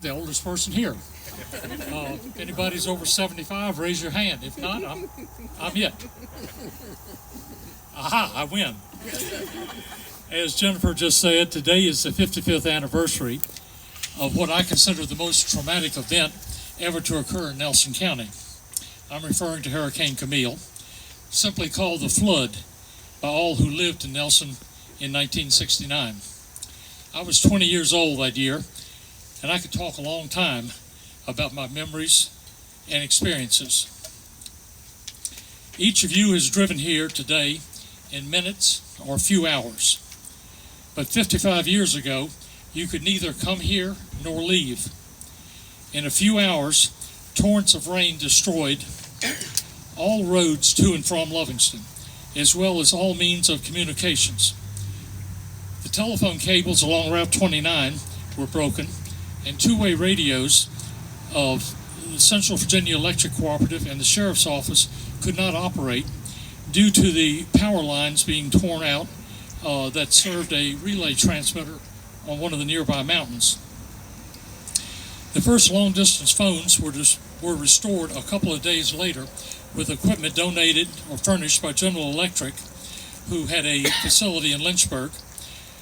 The oldest person here. If anybody's over 75, raise your hand. If not, I'm it. Aha, I win. As Jennifer just said, today is the 55th anniversary of what I consider the most traumatic event ever to occur in Nelson County. I'm referring to Hurricane Camille, simply called the flood by all who lived in Nelson in 1969. I was 20 years old that year, and I could talk a long time about my memories and experiences. Each of you has driven here today in minutes or a few hours. But 55 years ago, you could neither come here nor leave. In a few hours, torrents of rain destroyed all roads to and from Livingston, as well as all means of communications. The telephone cables along Route 29 were broken, and two-way radios of the Central Virginia Electric Cooperative and the Sheriff's Office could not operate due to the power lines being torn out that served a relay transmitter on one of the nearby mountains. The first long-distance phones were restored a couple of days later with equipment donated or furnished by General Electric, who had a facility in Lynchburg,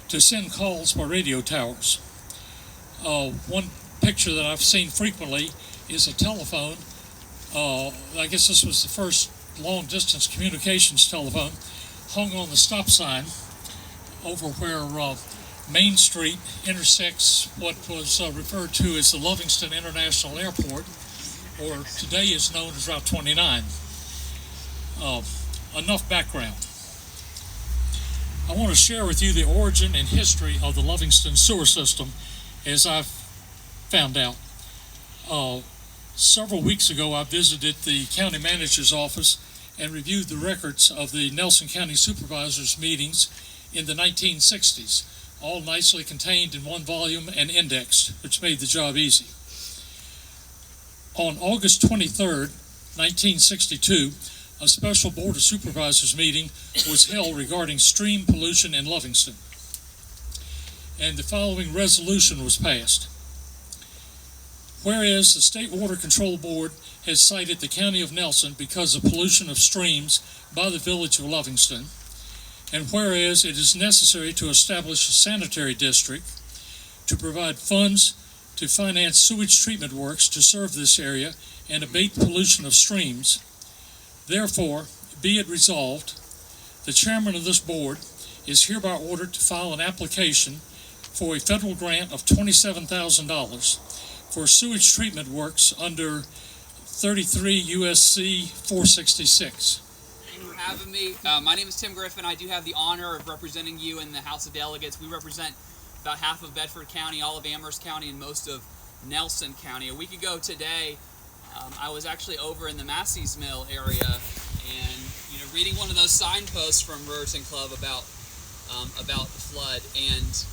to send calls by radio towers. One picture that I've seen frequently is a telephone. I guess this was the first long-distance communications telephone, hung on the stop sign over where Main Street intersects what was referred to as the Livingston International Airport, or today is known as Route 29. Enough background. I want to share with you the origin and history of the Livingston sewer system as I've found out. Several weeks ago, I visited the county manager's office and reviewed the records of the Nelson County Supervisors meetings in the 1960s, all nicely contained in one volume and indexed, which made the job easy. On August 23rd, 1962, a special Board of Supervisors meeting was held regarding stream pollution in Livingston, and the following resolution was passed. Whereas the State Water Control Board has cited the County of Nelson because of pollution of streams by the Village of Livingston, and whereas it is necessary to establish a sanitary district to provide funds to finance sewage treatment works to serve this area and abate pollution of streams, therefore, be it resolved, the chairman of this board is hereby ordered to file an application for a federal grant of $27,000 for sewage treatment works under 33 USC 466. Thank you for having me. My name is Tim Griffin. I do have the honor of representing you in the House of Delegates. We represent about half of Bedford County, all of Amherst County, and most of Nelson County. A week ago today, I was actually over in the Massey's Mill area and reading one of those signposts from Ruritan Club about the flood. And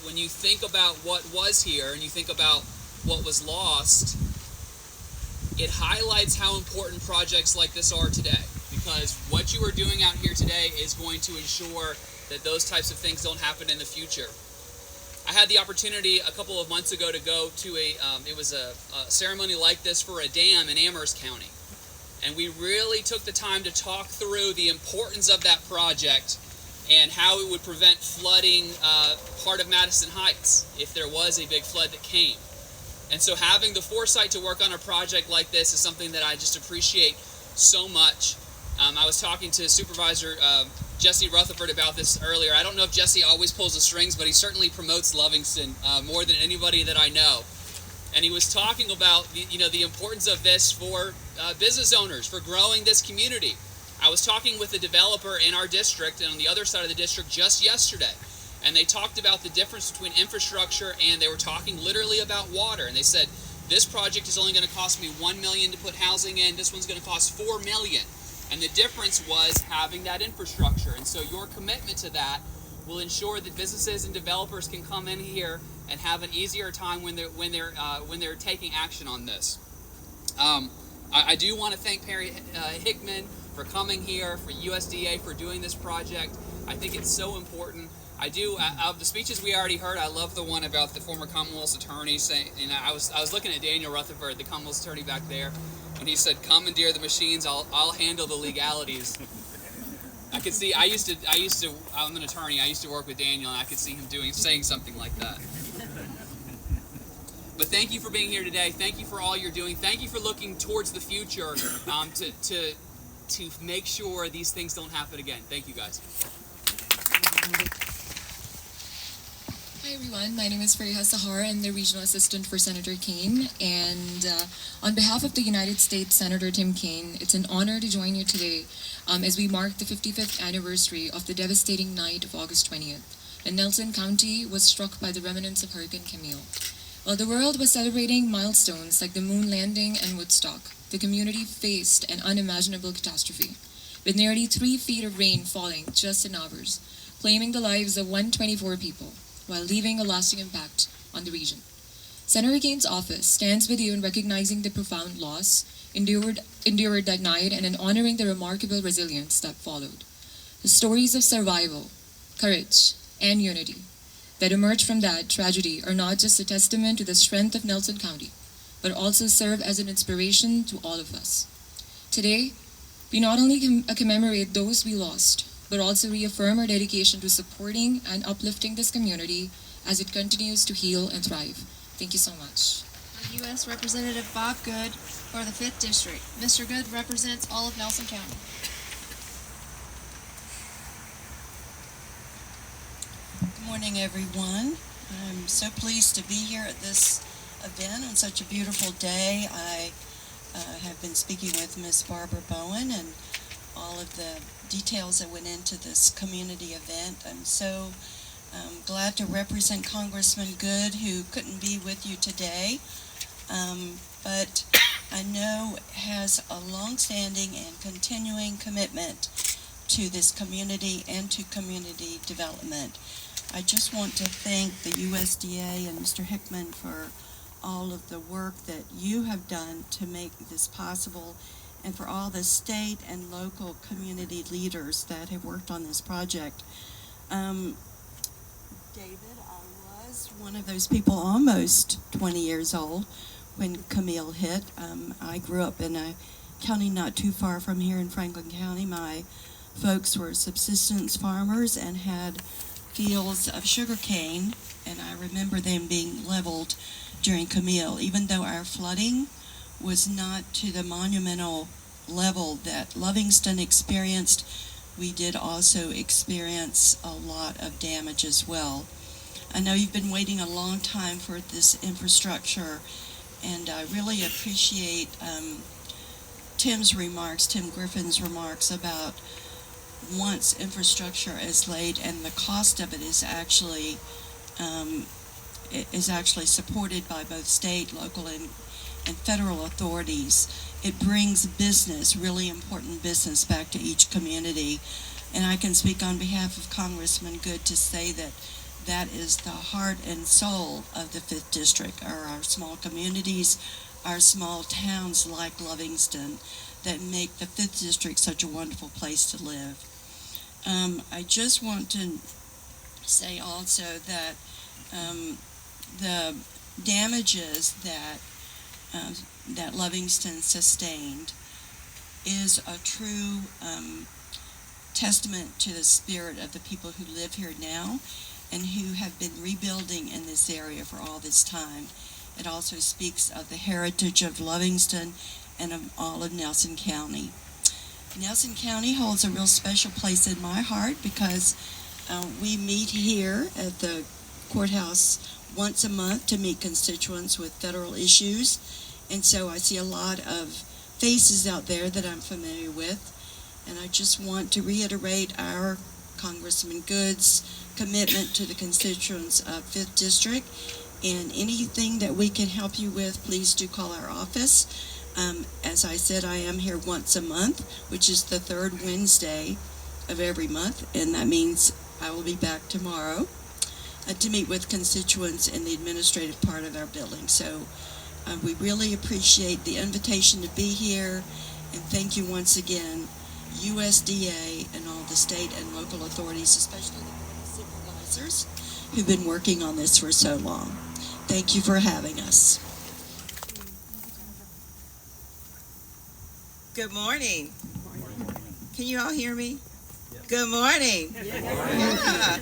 when you think about what was here and you think about what was lost, it highlights how important projects like this are today, because what you are doing out here today is going to ensure that those types of things don't happen in the future. I had the opportunity a couple of months ago to go to it was a ceremony like this for a dam in Amherst County. And we really took the time to talk through the importance of that project and how it would prevent flooding part of Madison Heights if there was a big flood that came. And so having the foresight to work on a project like this is something that I just appreciate so much. I was talking to Supervisor Jesse Rutherford about this earlier. I don't know if Jesse always pulls the strings, but he certainly promotes Livingston more than anybody that I know. And he was talking about the importance of this for business owners, for growing this community. I was talking with a developer in our district and on the other side of the district just yesterday, and they talked about the difference between infrastructure, and they were talking literally about water. And they said, this project is only going to cost me $1 million to put housing in, this one's going to cost $4 million. And the difference was having that infrastructure. And so your commitment to that will ensure that businesses and developers can come in here and have an easier time when they're taking action on this. I do want to thank Perry Hickman for coming here, for USDA for doing this project. I think it's so important I do. Of the speeches we already heard, I love the one about the former Commonwealth's attorney saying. And I was looking at Daniel Rutherford, the Commonwealth's attorney back there, when he said, "Commandeer the machines. I'll handle the legalities." I could see. I'm an attorney. I used to work with Daniel, and I could see him saying something like that. But thank you for being here today. Thank you for all you're doing. Thank you for looking towards the future to make sure these things don't happen again. Thank you, guys. Hi everyone, my name is Freya Sahar. I'm the Regional Assistant for Senator Kaine, and on behalf of the United States Senator Tim Kaine, it's an honor to join you today as we mark the 55th anniversary of the devastating night of August 20th, when Nelson County was struck by the remnants of Hurricane Camille. While the world was celebrating milestones like the moon landing and Woodstock, the community faced an unimaginable catastrophe, with nearly 3 feet of rain falling just in hours, claiming the lives of 124 people, while leaving a lasting impact on the region. Senator Kaine's office stands with you in recognizing the profound loss endured that night and in honoring the remarkable resilience that followed. The stories of survival, courage, and unity that emerged from that tragedy are not just a testament to the strength of Nelson County, but also serve as an inspiration to all of us. Today, we not only commemorate those we lost, but also reaffirm our dedication to supporting and uplifting this community as it continues to heal and thrive. Thank you so much. U.S. Representative Bob Good for the 5th District. Mr. Good represents all of Nelson County. Good morning, everyone. I'm so pleased to be here at this event on such a beautiful day. I have been speaking with Ms. Barbara Bowen and all of the details that went into this community event. I'm so glad to represent Congressman Good, who couldn't be with you today, but I know has a long-standing and continuing commitment to this community and to community development. I just want to thank the USDA and Mr. Hickman for all of the work that you have done to make this possible, and for all the state and local community leaders that have worked on this project. David, I was one of those people almost 20 years old when Camille hit. I grew up in a county not too far from here in Franklin County. My folks were subsistence farmers and had fields of sugar cane, and I remember them being leveled during Camille, even though our flooding was not to the monumental level that Livingston experienced. We did also experience a lot of damage as well. I know you've been waiting a long time for this infrastructure, and I really appreciate Tim Griffin's remarks about once infrastructure is laid and the cost of it is actually supported by both state, local, and federal authorities, it brings business, really important business, back to each community. And I can speak on behalf of Congressman Good to say that that is the heart and soul of the 5th District, are our small communities, our small towns like Livingston, that make the 5th District such a wonderful place to live. I just want to say also that the damages that Livingston sustained is a true testament to the spirit of the people who live here now and who have been rebuilding in this area for all this time. It also speaks of the heritage of Livingston and of all of Nelson County. Nelson County holds a real special place in my heart because we meet here at the courthouse once a month to meet constituents with federal issues, and so I see a lot of faces out there that I'm familiar with, and I just want to reiterate our Congressman Good's commitment to the constituents of 5th District, and anything that we can help you with, please do call our office. As I said, I am here once a month, which is the 3rd Wednesday of every month, and that means I will be back tomorrow to meet with constituents in the administrative part of our building. So we really appreciate the invitation to be here, and thank you once again, USDA and all the state and local authorities, especially the Board of Supervisors. supervisors who've been working on this for so long. Thank you for having us. Good morning. Can you all hear me? Good morning. Yeah.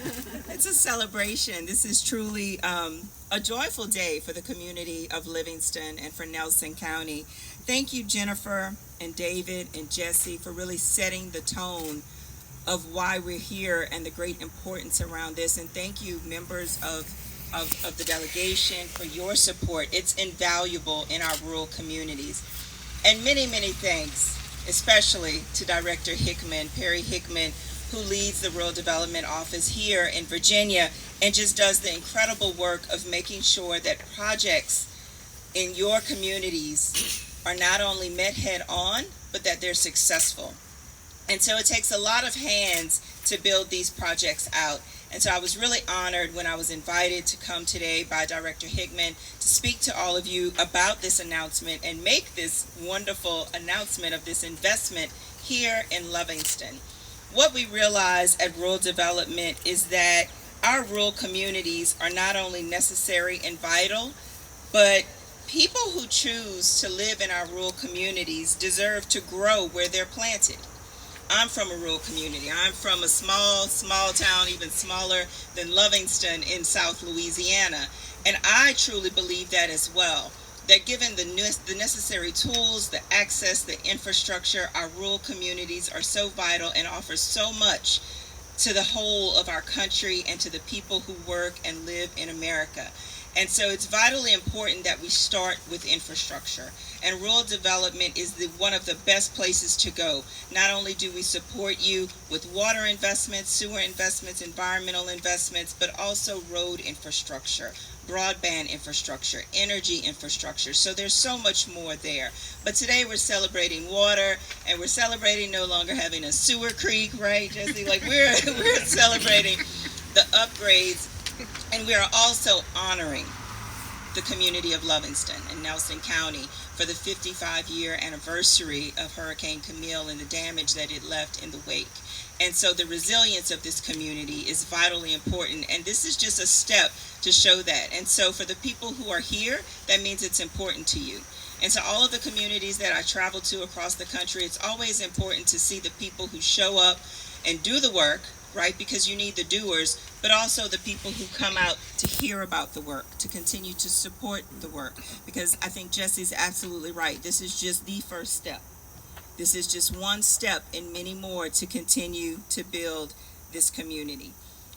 It's a celebration. This is truly a joyful day for the community of Livingston and for Nelson County. Thank you, Jennifer and David and Jesse, for really setting the tone of why we're here and the great importance around this. And thank you, members of the delegation, for your support. It's invaluable in our rural communities. And many, many thanks, especially to Director Hickman, Perry Hickman, who leads the Rural Development Office here in Virginia and just does the incredible work of making sure that projects in your communities are not only met head on, but that they're successful. And so it takes a lot of hands to build these projects out. And so I was really honored when I was invited to come today by Director Hickman to speak to all of you about this announcement and make this wonderful announcement of this investment here in Livingston. What we realize at Rural Development is that our rural communities are not only necessary and vital, but people who choose to live in our rural communities deserve to grow where they're planted. I'm from a rural community. I'm from a small town, even smaller than Livingston in South Louisiana. And I truly believe that as well, that given the necessary tools, the access, the infrastructure, our rural communities are so vital and offer so much to the whole of our country and to the people who work and live in America. And so it's vitally important that we start with infrastructure. And rural development is one of the best places to go. Not only do we support you with water investments, sewer investments, environmental investments, but also road infrastructure, broadband infrastructure, energy infrastructure. So there's so much more there. But today we're celebrating water, and we're celebrating no longer having a sewer creek, right, Jesse? Like we're celebrating the upgrades. And we are also honoring the community of Livingston and Nelson County for the 55-year anniversary of Hurricane Camille and the damage that it left in the wake. And so the resilience of this community is vitally important. And this is just a step to show that. And so for the people who are here, that means it's important to you. And to all of the communities that I travel to across the country, it's always important to see the people who show up and do the work, right? Because you need the doers, but also the people who come out to hear about the work, to continue to support the work. Because I think Jesse's absolutely right. This is just the first step. This is just one step in many more to continue to build this community.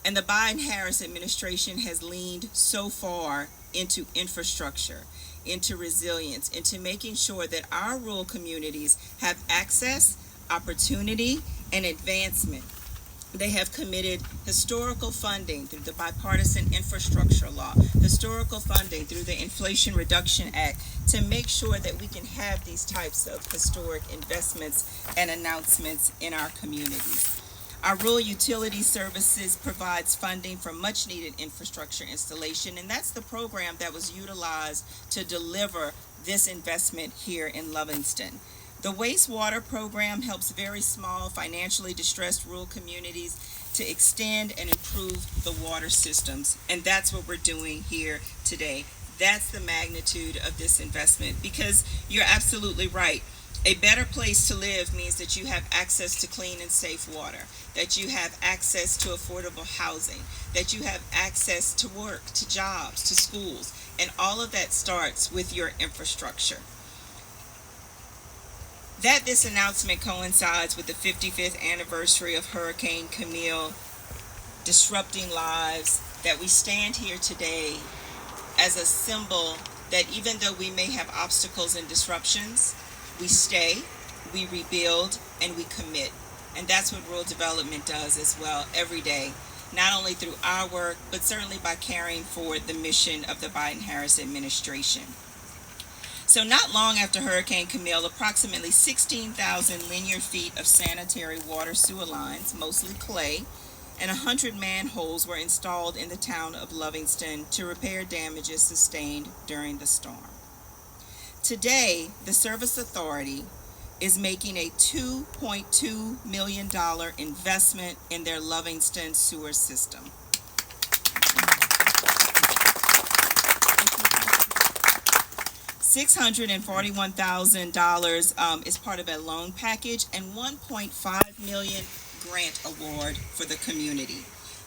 And the Biden-Harris administration has leaned so far into infrastructure, into resilience, into making sure that our rural communities have access, opportunity, and advancement. They have committed historical funding through the bipartisan infrastructure law, historical funding through the Inflation Reduction Act to make sure that we can have these types of historic investments and announcements in our communities. Our Rural Utility Services provides funding for much needed infrastructure installation, and that's the program that was utilized to deliver this investment here in Livingston. The wastewater program helps very small, financially distressed rural communities to extend and improve the water systems. And that's what we're doing here today. That's the magnitude of this investment, because you're absolutely right. A better place to live means that you have access to clean and safe water, that you have access to affordable housing, that you have access to work, to jobs, to schools. And all of that starts with your infrastructure. That this announcement coincides with the 55th anniversary of Hurricane Camille disrupting lives, that we stand here today as a symbol that even though we may have obstacles and disruptions, we stay, we rebuild, and we commit. And that's what rural development does as well every day, not only through our work, but certainly by carrying forward the mission of the Biden-Harris administration. So not long after Hurricane Camille, approximately 16,000 linear feet of sanitary water sewer lines, mostly clay, and 100 manholes were installed in the town of Livingston to repair damages sustained during the storm. Today, the Service Authority is making a $2.2 million investment in their Livingston sewer system. $641,000 is part of a loan package, and $1.5 million grant award for the community.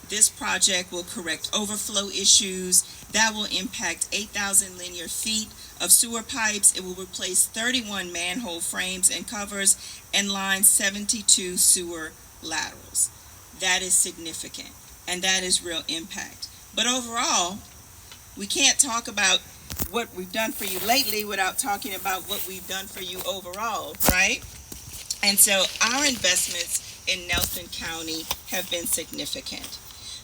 This project will correct overflow issues that will impact 8,000 linear feet of sewer pipes. It will replace 31 manhole frames and covers and line 72 sewer laterals. That is significant, and that is real impact. But overall, we can't talk about what we've done for you lately without talking about what we've done for you overall, right? And so our investments in Nelson County have been significant.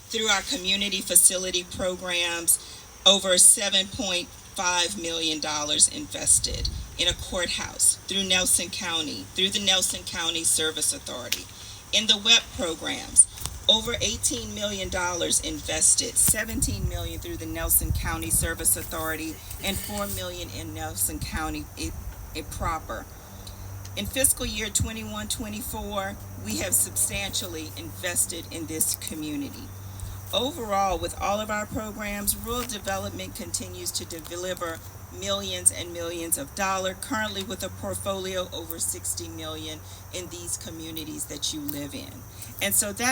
Through our community facility programs, over $7.5 million invested in a courthouse through Nelson County, through the Nelson County Service Authority. In the WEP programs, over $18 million invested, $17 million through the Nelson County Service Authority, and $4 million in Nelson County proper. In fiscal year 21-24, we have substantially invested in this community. Overall, with all of our programs, rural development continues to deliver millions and millions of dollars, currently with a portfolio over $60 million in these communities that you live in. And so that